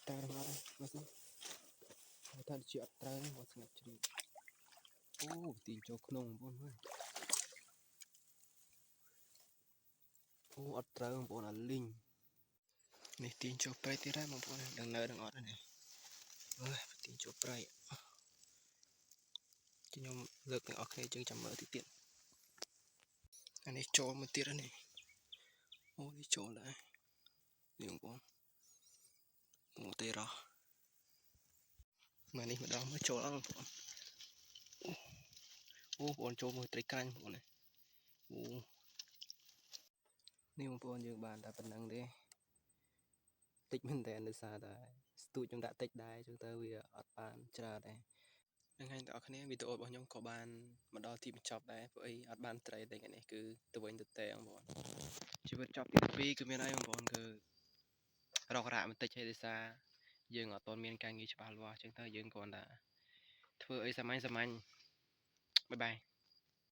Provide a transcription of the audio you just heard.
តែមកមកសិថាជាអត់ត្រូវមកស្ងាត់ជ្រីអូទីចូលក្នុងបងប្អូនអូអត់ត្រូវបងប្អូនអាលីងនេះទីចូលព្រៃទៀតហើយបងប្អូនដឹងនៅដឹងអត់នេះអើយទីចូលព្រៃខ្ញុំលើកទាំងអស់គ្នាយើងចាំមើលទៀតអានេះចូលមកទៀតនេះអូនេះចូលដែរនេះបងប្អូនអូទេរ៉ោះមកនេះម្ដងមកចូលអស់បងប្អូនអូបងប្អូនចូលមើលត្រីក្រាញ់បងប្អូនអូនេះបងប្អូនយើងបានតែប៉ុណ្្នឹងទេតិចមែនតើដោយសារតែស្ទូចខ្ញុំដាក់តិចដែរចឹងទៅវាអត់បានច្រើនដែរហ្នឹងហើយបងប្អូនវីដេអូរបស់ខ្ញុំក៏បានមកដល់ទីបញ្ចប់ដែរព្រោះអីអត់បានត្រីតែនេះគឺទៅវិញទៅតែបងប្អូនជីវិតចប់ទី2គឺមានអីបងប្អូនគឺរករ៉ាក់បន្តិចហើយដោយសារយើងអត់ទាន់មានការងារច្បាស់លាស់ចឹងទៅយើងគ្រាន់តែធ្វើអីសាមញ្ញបាយបាយ